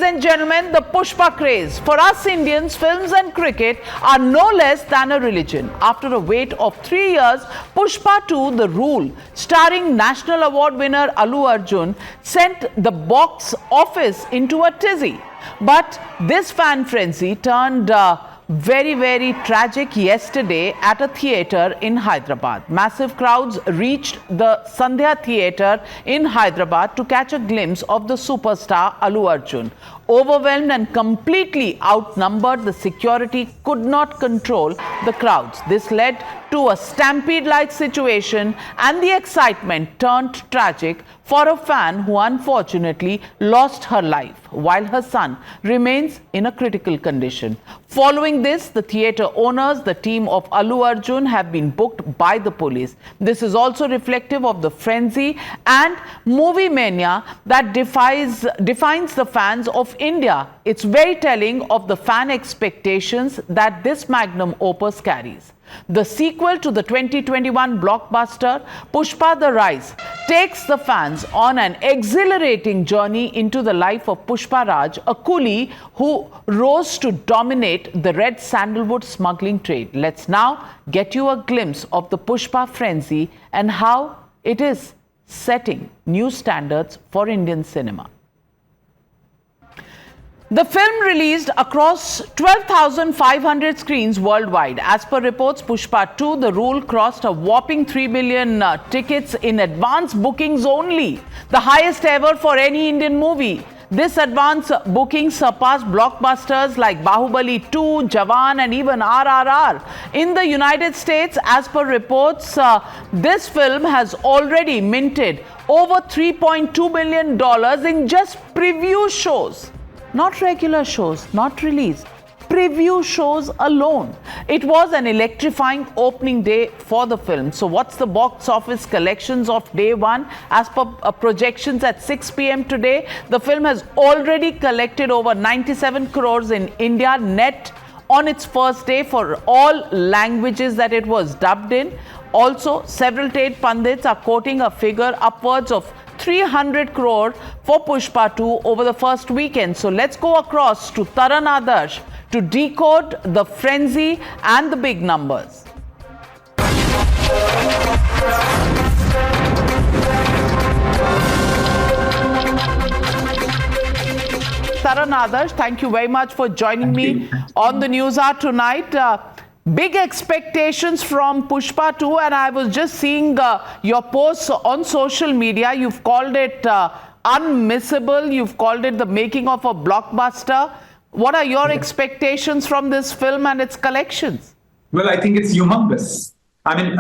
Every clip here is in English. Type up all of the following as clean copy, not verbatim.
and gentlemen, the Pushpa craze. For us Indians, films and cricket are no less than a religion. After a wait of 3 years, Pushpa 2, The Rule, starring National Award winner Allu Arjun, sent the box office into a tizzy. But this fan frenzy turned very tragic yesterday at a theatre in Hyderabad. Massive crowds reached the Sandhya theatre in Hyderabad to catch a glimpse of the superstar Allu Arjun. Overwhelmed and completely outnumbered, the security could not control the crowds. This led to a stampede-like situation, and the excitement turned tragic for a fan who unfortunately lost her life, while her son remains in a critical condition. Following this, the theatre owners, the team of Allu Arjun, have been booked by the police. This is also reflective of the frenzy and movie mania that defines the fans of India. It's very telling of the fan expectations that this magnum opus carries. The sequel to the 2021 blockbuster Pushpa The Rise takes the fans on an exhilarating journey into the life of Pushpa Raj, a coolie who rose to dominate the red sandalwood smuggling trade. Let's now get you a glimpse of the Pushpa frenzy and how it is setting new standards for Indian cinema. The film released across 12,500 screens worldwide. As per reports, Pushpa 2, The Rule, crossed a whopping 3 million tickets in advance bookings only, the highest ever for any Indian movie. This advance booking surpassed blockbusters like Bahubali 2, Jawan and even RRR. In the United States, as per reports, this film has already minted over $3.2 million in just preview shows. Not regular shows, not released, preview shows alone. It was an electrifying opening day for the film. So what's the box office collections of day one? As per projections at 6 p.m. today, the film has already collected over 97 crores in India net on its first day for all languages that it was dubbed in. Also, several trade pundits are quoting a figure upwards of 300 crore for Pushpa 2 over the first weekend. So let's go across to Taran Adarsh to decode the frenzy and the big numbers. Taran Adarsh, thank you very much for joining me on the News Hour tonight. Big expectations from Pushpa 2, and I was just seeing your posts on social media. You've called it unmissable. You've called it the making of a blockbuster. What are your expectations from this film and its collections? Well, I think it's humongous. I mean,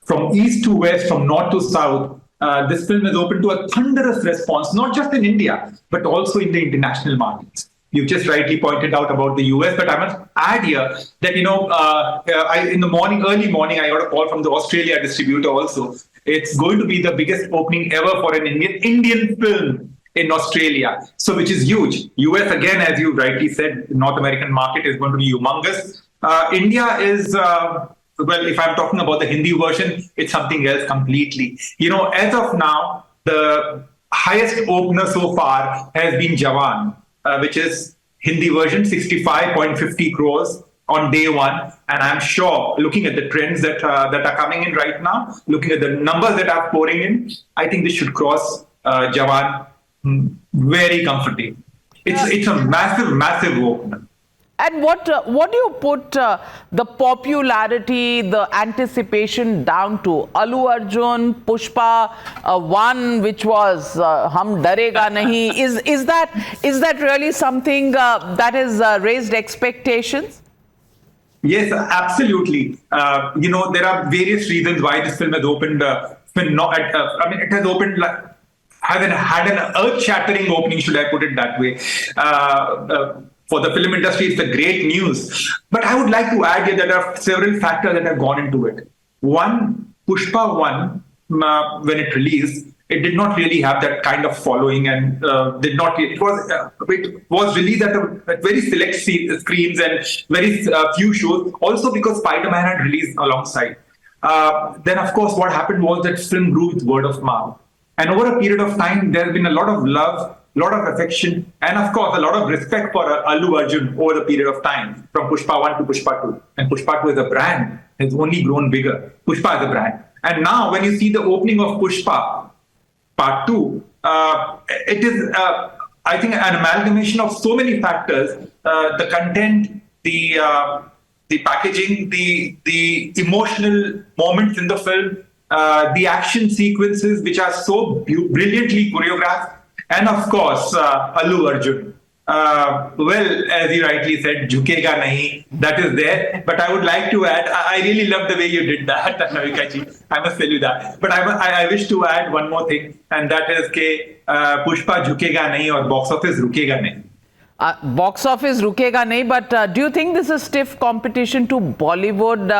from east to west, from north to south, this film is open to a thunderous response, not just in India, but also in the international markets. You've just rightly pointed out about the US, but I must add here that, in the morning, early morning, I got a call from the Australia distributor also. It's going to be the biggest opening ever for an Indian film in Australia, so which is huge. US, again, as you rightly said, the North American market is going to be humongous. India is, well, if I'm talking about the Hindi version, it's something else completely. As of now, the highest opener so far has been Jawan, which is Hindi version, 65.50 crores on day one. And I'm sure, looking at the trends that are coming in right now, looking at the numbers that are pouring in, I think this should cross Jawan very comfortably. It's a massive opener. And what do you put the popularity, the anticipation down to? Allu Arjun, Pushpa 1, which was Hum Darega Nahi. Is that really something that has raised expectations? Yes, absolutely. There are various reasons why this film has opened. It has opened had an earth-shattering opening, should I put it that way. For the film industry, it's a great news. But I would like to add here that there are several factors that have gone into it. One, Pushpa 1, when it released, it did not really have that kind of following, and it was released at very select screens and very few shows. Also because Spider-Man had released alongside. Then, of course, what happened was that film grew with word of mouth. And over a period of time, there has been a lot of love lot of affection, and of course, a lot of respect for Allu Arjun over the period of time, from Pushpa 1 to Pushpa 2. And Pushpa 2 as a brand has only grown bigger. Pushpa as a brand. And now, when you see the opening of Pushpa Part 2, it is, I think, an amalgamation of so many factors, the content, the packaging, the emotional moments in the film, the action sequences, which are so brilliantly choreographed, and of course, Allu Arjun. Well, as you rightly said, jhukega nahi, that is there. But I would like to add, I really love the way you did that, Navika ji. I must tell you that. But I wish to add one more thing, and that is ke Pushpa jhukega nahi or box office rukega nahi. Box office rukega nahi, but do you think this is stiff competition to Bollywood?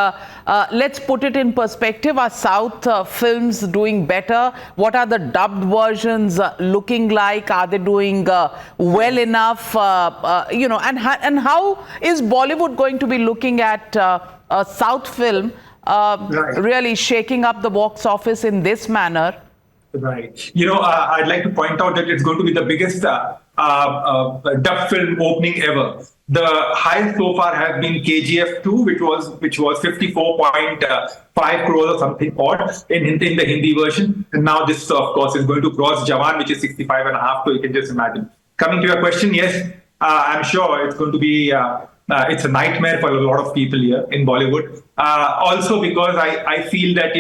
Let's put it in perspective. Are South films doing better? What are the dubbed versions looking like? Are they doing well enough? And how is Bollywood going to be looking at a South film really shaking up the box office in this manner? Right. I'd like to point out that it's going to be the biggest dub film opening ever. The highest so far has been KGF 2, which was 54.5 crores or something odd in the Hindi version. And now this, of course, is going to cross Jawan, which is 65.5. So you can just imagine. Coming to your question, yes, I'm sure it's going to be. It's a nightmare for a lot of people here in Bollywood. Also because I feel that,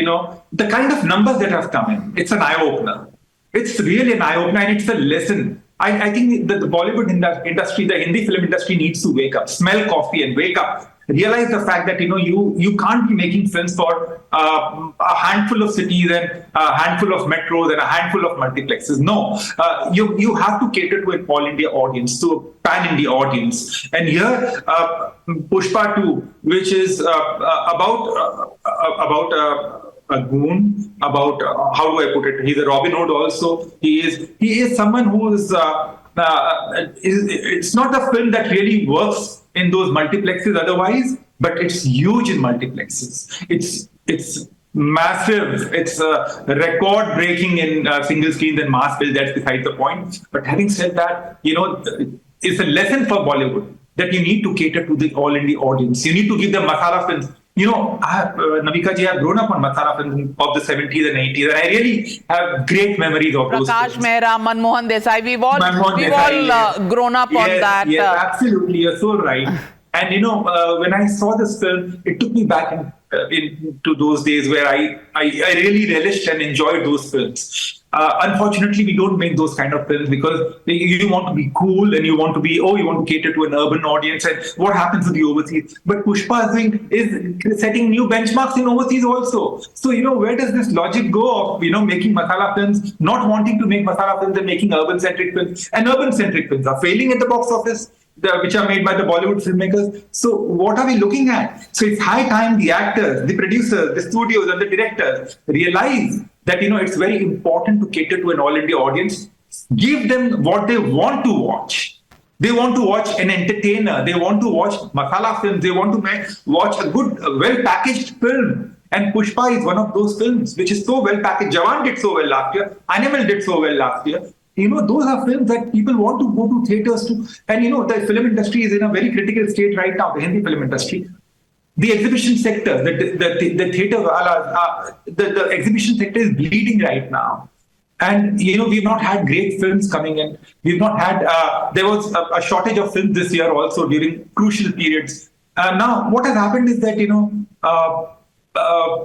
the kind of numbers that have come in, it's an eye-opener. It's really an eye-opener, and it's a lesson. I think that the Bollywood industry, the Hindi film industry needs to wake up, smell coffee and wake up. Realize the fact that, you can't be making films for a handful of cities and a handful of metros and a handful of multiplexes. No, you have to cater to an all-India audience, to a pan-India audience. And here, Pushpa 2, which is about a goon, about how do I put it? He's a Robin Hood also. He is someone who is. It's not a film that really works in those multiplexes otherwise, but it's huge in multiplexes. It's massive. It's record breaking in single screens and mass build. That's beside the point. But having said that, it's a lesson for Bollywood that you need to cater to the all India audience. You need to give them masala films. Navika ji, I've grown up on masala films of the 70s and 80s, and I really have great memories of those films. Prakash Mehra, Manmohan Desai, we've all grown up on that. Yes, absolutely. You're so right. And, when I saw this film, it took me back into those days where I really relished and enjoyed those films. Unfortunately, we don't make those kind of films because you want to be cool and you want to cater to an urban audience, and what happens to the overseas. But Pushpa is setting new benchmarks in overseas also. So, where does this logic go of, making masala films, not wanting to make masala films and making urban-centric films? And urban-centric films are failing at the box office, which are made by the Bollywood filmmakers. So what are we looking at? So it's high time the actors, the producers, the studios and the directors realize that, it's very important to cater to an all-India audience. Give them what they want to watch. They want to watch an entertainer. They want to watch masala films. They want to watch a good, well-packaged film. And Pushpa is one of those films which is so well-packaged. Jawan did so well last year. Animal did so well last year. Those are films that people want to go to theaters to. And, the film industry is in a very critical state right now, the Hindi film industry. The exhibition sector, the theater, the exhibition sector is bleeding right now. And, we've not had great films coming in. We've not had, there was a shortage of films this year also during crucial periods. Now, what has happened is that,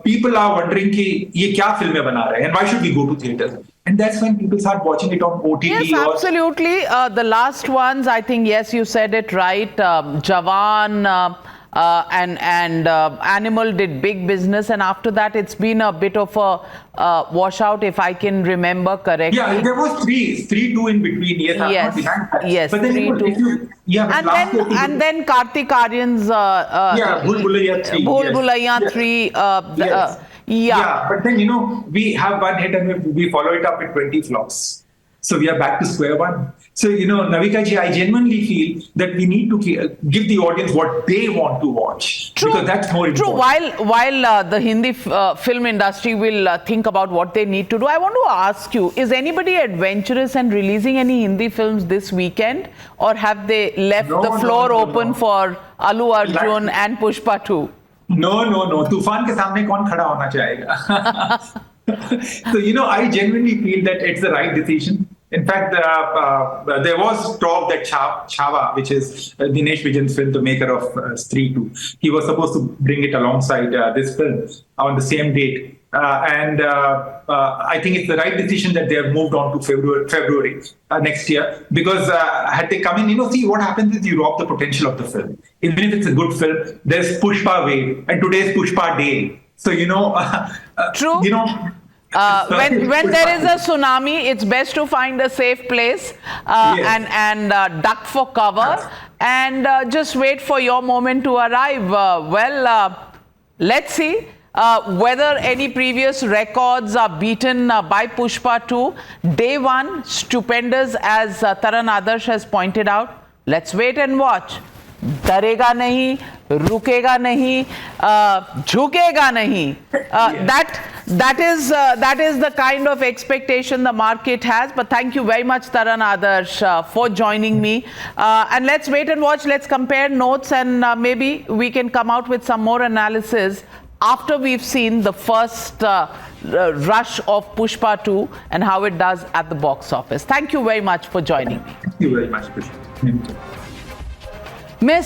people are wondering, ye kya filme bana rahe, and why should we go to theaters? And that's when people start watching it on OTT. Yes, absolutely. The last ones, I think, yes, you said it right. Jawan and Animal did big business, and after that, it's been a bit of a washout, if I can remember correctly. Yeah, there was three, two in between. Yes, yes, but then 3, 2. And then Kartik Aaryan's Bhool Bhulaiya 3. Bhool Bhulaiya 3. Yes. Yeah, but then, we have one hit and we follow it up with 20 flops. So we are back to square one. So, Navika ji, I genuinely feel that we need to give the audience what they want to watch. True, because that's more true. important. While the Hindi film industry will think about what they need to do, I want to ask you, is anybody adventurous and releasing any Hindi films this weekend? Or have they left the floor open for Allu Arjun and Pushpa 2? No. तूफान के सामने कौन खड़ा होना चाहेगा? So, I genuinely feel that it's the right decision. In fact, there was talk that Chava, which is Dinesh Vijan's film, the maker of Stree 2, he was supposed to bring it alongside this film on the same date. And I think it's the right decision that they have moved on to February next year. Because had they come in, see what happens is you rob the potential of the film. Even if it's a good film, there's Pushpa wave, and today's Pushpa day. So, True. When there is a tsunami, it's best to find a safe place Yes. and duck for cover and just wait for your moment to arrive. Let's see whether any previous records are beaten by Pushpa 2. Day one, stupendous, as Taran Adarsh has pointed out. Let's wait and watch. डरेगा नहीं, रुकेगा नहीं, झुकेगा नहीं. That is the kind of expectation the market has. But thank you very much, Taran Adarsh, for joining me. And let's wait and watch. Let's compare notes, and maybe we can come out with some more analysis after we've seen the first rush of Pushpa 2 and how it does at the box office. Thank you very much for joining me. Thank you very much, Pushpa. Miss